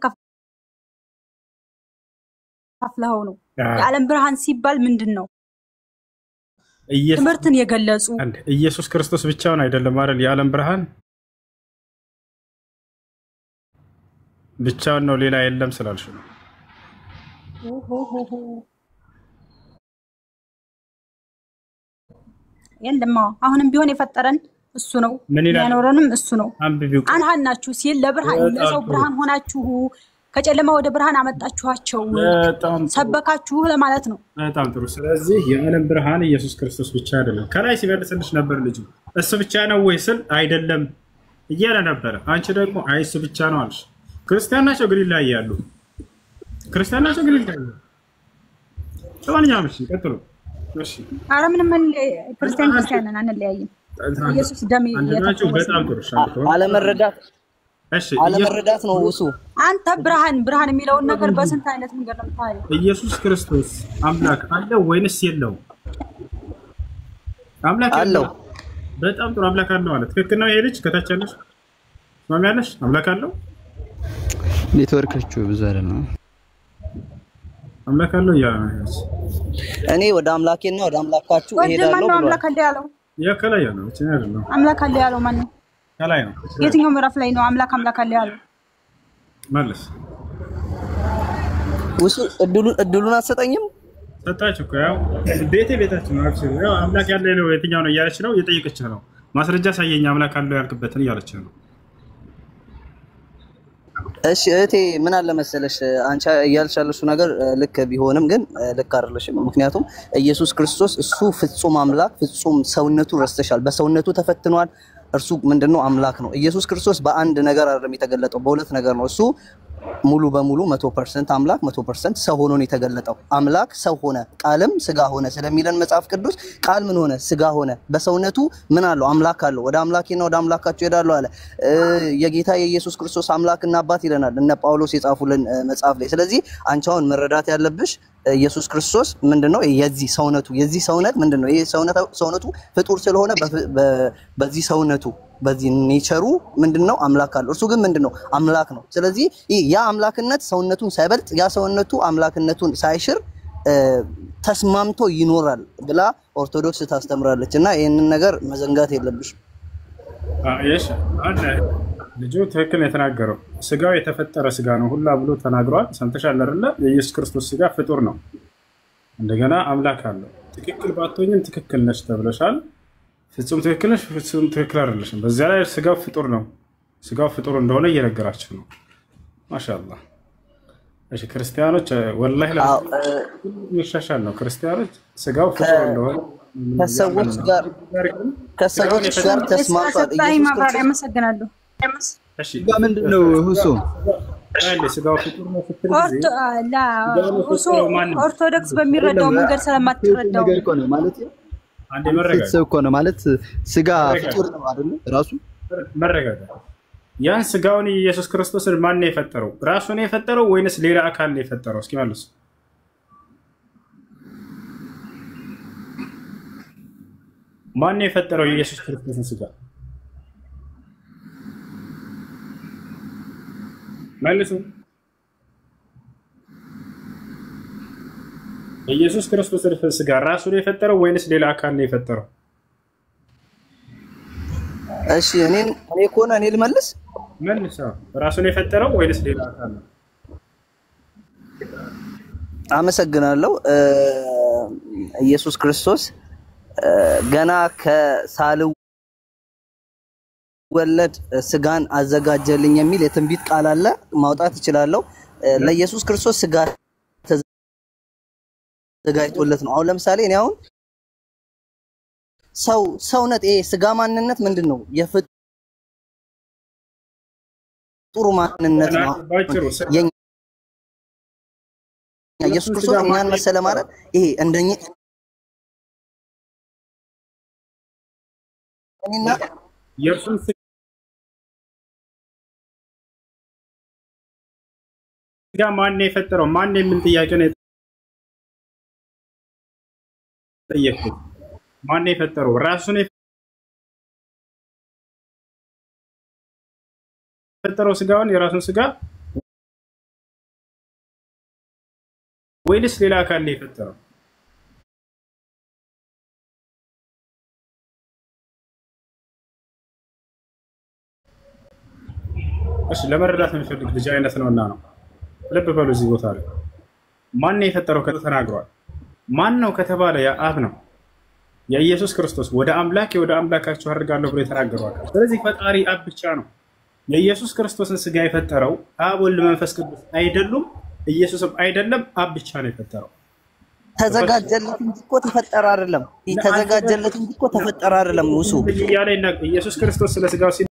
ከፍለው ነው? የዓለም ብርሃን ሲባል ምንድነው? ትምህርትን የገለጹ ኢየሱስ ክርስቶስ ብቻውን አይደለም አይደል? የዓለም ብርሃን ብቻውን ነው፣ ሌላ የለም ስላልሽ ነው። የለም አሁንም ቢሆን የፈጠረን እሱ ነው፣ ያኖረንም እሱ ነው። አንሃናችሁ ሲል ለሰው ብርሃን ሆናችሁ ከጨለማ ወደ ብርሃን አመጣችኋቸው፣ ሰበካችሁ ለማለት ነው። በጣም ጥሩ። ስለዚህ የዓለም ብርሃን ኢየሱስ ክርስቶስ ብቻ አይደለም። ከላይ ሲመልስልሽ ነበር ልጁ እሱ ብቻ ነው ወይ ስል አይደለም እያለ ነበረ። አንቺ ደግሞ አይ እሱ ብቻ ነው አልሽ። ክርስቲያን ናቸው ግን ይለያያሉ። ለማንኛውም እሺ ቀጥሉ። እሺ ኧረ ምንም ክርስቲያን ነን አንለያይም። ኢየሱስ ደም አንደኛቸው በጣም ጥሩ አለመረዳት ነው እሱ። አንተ ብርሃን የሚለውን ነገር በስንት አይነት መንገድ ነው የምታየው? ኢየሱስ ክርስቶስ አምላክ አለ ወይንስ የለው? አምላክ አለው። በጣም ጥሩ አምላክ አለው ማለት ትክክል ነው። ይሄ ልጅ ከታች ያለሽ ማሚያለሽ አምላክ አለው። ኔትወርካችሁ ብዙ አይደለም። አምላክ አለው ያ ነው። እኔ ወደ አምላኬና ወደ አምላካችሁ እሄዳለሁ ማን ነው ብሏል። አምላክ አለ ያለው? ያ ከላይ ያለው እቺ አይደለም። አምላክ አለ ያለው ማን ነው? ከላይ ነው። የትኛው ምዕራፍ ላይ ነው አምላክ አለ ያለው? መልስ ውሱ እድሉን አትሰጠኝም? ሰጣችሁ እኮ ያው ቤታችን ነው። አክቹሊ ያው አምላክ ያለ ነው የትኛው ነው እያለች ነው እየጠየቀች ነው። ማስረጃ ሳየኝ አምላክ አለው ያልክበትን እያለች ነው። እሺ እህቴ ምን አለ መሰለሽ አንቺ እያልሽ ያለሽው ነገር ልክ ቢሆንም ግን ልክ አይደለሽም። ምክንያቱም ኢየሱስ ክርስቶስ እሱ ፍጹም አምላክ ፍጹም ሰውነቱ ረስተሻል። በሰውነቱ ተፈትኗል። እርሱ ምንድነው አምላክ ነው። ኢየሱስ ክርስቶስ በአንድ ነገር አይደለም የተገለጠው፣ በሁለት ነገር ነው። እሱ ሙሉ በሙሉ 100% አምላክ 100% ሰው ሆኖ ነው የተገለጠው። አምላክ ሰው ሆነ፣ ቃልም ስጋ ሆነ ስለሚለን መጽሐፍ ቅዱስ ቃል ምን ሆነ? ስጋ ሆነ። በሰውነቱ ምን አለው? አምላክ አለው። ወደ አምላኬና ወደ አምላካችሁ እሄዳለሁ አለ። የጌታ የኢየሱስ ክርስቶስ አምላክና አባት ይለናል እነ ጳውሎስ የጻፉልን መጽሐፍ ላይ። ስለዚህ አንቺ አሁን መረዳት ያለብሽ ኢየሱስ ክርስቶስ ምንድነው የዚህ ሰውነት ምንድነው? ይሄ ሰውነቱ ፍጡር ስለሆነ በዚህ ሰውነቱ በዚህ ኔቸሩ ምንድነው አምላክ አለው። እርሱ ግን ምንድነው አምላክ ነው። ስለዚህ ያ አምላክነት ሰውነቱን ሳይበልጥ ያ ሰውነቱ አምላክነቱን ሳይሽር ተስማምቶ ይኖራል ብላ ኦርቶዶክስ ታስተምራለች እና ይሄንን ነገር መዘንጋት የለብሽም። እሺ አለ ልጁ ትክክል የተናገረው ስጋው የተፈጠረ ስጋ ነው ሁላ ብሎ ተናግሯል። ሰምተሻል አይደለ? የኢየሱስ ክርስቶስ ስጋ ፍጡር ነው፣ እንደገና አምላክ አለው። ትክክል ባትሆኝም ትክክል ነሽ ተብለሻል። ፍጹም ትክክል ነሽ፣ ፍጹም ትክክል አይደለሽም። በዚያ ላይ ስጋው ፍጡር ነው፣ ስጋው ፍጡር እንደሆነ እየነገራችሁ ነው። ማሻአላህ። እሺ ክርስቲያኖች ወላሂ ይሻሻል ነው። ክርስቲያኖች ስጋው ፍጡር እንደሆነ ከሰዎች ጋር ተስማምቷል። አመሰግናለሁ። እሺ ምንድነው ሁሱ ስጋው ፍጡር ነው ፍጡር ኦርቶዶክስ በሚረዳው መንገድ ስለማትረዳው ነገር እኮ ነው ማለት ነው። አንዴ መረጋጋት እኮ ነው ማለት ስጋ ፍጡር ነው አይደል? ራሱ መረጋጋት። ያን ስጋውን ኢየሱስ ክርስቶስን ማን ነው የፈጠረው? ራሱ ነው የፈጠረው ወይንስ ሌላ አካል ነው የፈጠረው? እስኪ መልሱ። ማን ነው የፈጠረው የኢየሱስ ክርስቶስን ስጋ? መልሱ። ኢየሱስ ክርስቶስን ስጋ ራሱ ነው የፈጠረው ወይንስ ሌላ አካል ነው የፈጠረው? እሺ እኔ ከሆነ እኔ ልመልስ። መልስ። ራሱ ነው የፈጠረው ወይንስ ሌላ አካል ነው? አመሰግናለሁ። ኢየሱስ ክርስቶስ ገና ከሳልወለድ ስጋን አዘጋጀልኝ የሚል የትንቢት ቃል አለ፣ ማውጣት እችላለሁ። ለኢየሱስ ክርስቶስ ስጋ ተዘጋጅቶለት ነው። አሁን ለምሳሌ እኔ አሁን ሰውነት ይሄ ስጋ ማንነት ምንድነው? የፍጡር ማንነት ነው። ኢየሱስ ክርስቶስ እኛን መሰለ ማለት ይሄ እንደኛ እና የእርሱን ስጋ ማን ነው የፈጠረው? ማን የሚል ጥያቄ ነው የጠየቁት። ማን ነው የፈጠረው? ራሱ ነው የፈጠረው ስጋውን፣ የራሱን ስጋ ወይስ ሌላ አካል ነው የፈጠረው? እሺ ለመረዳት የሚፈልግ ልጅ አይነት ነውና ነው። ልብ በሉ እዚህ ቦታ ላይ ማን ነው የፈጠረው ከተናግሯል። ማን ነው ከተባለ ያ አብ ነው። የኢየሱስ ክርስቶስ ወደ አምላካችሁ አድርጋለሁ ብሎ የተናገረው። ስለዚህ ፈጣሪ አብ ብቻ ነው። የኢየሱስ ክርስቶስን ስጋ የፈጠረው አብ፣ ወልድ፣ መንፈስ ቅዱስ አይደሉም። ኢየሱስም አይደለም፣ አብ ብቻ ነው የፈጠረው። ተዘጋጀለት እንጂ እኮ ተፈጠረ አይደለም። ተዘጋጀለት እንጂ እኮ ተፈጠረ አይደለም። ውሱ ኢየሱስ ክርስቶስ ስለ ስጋው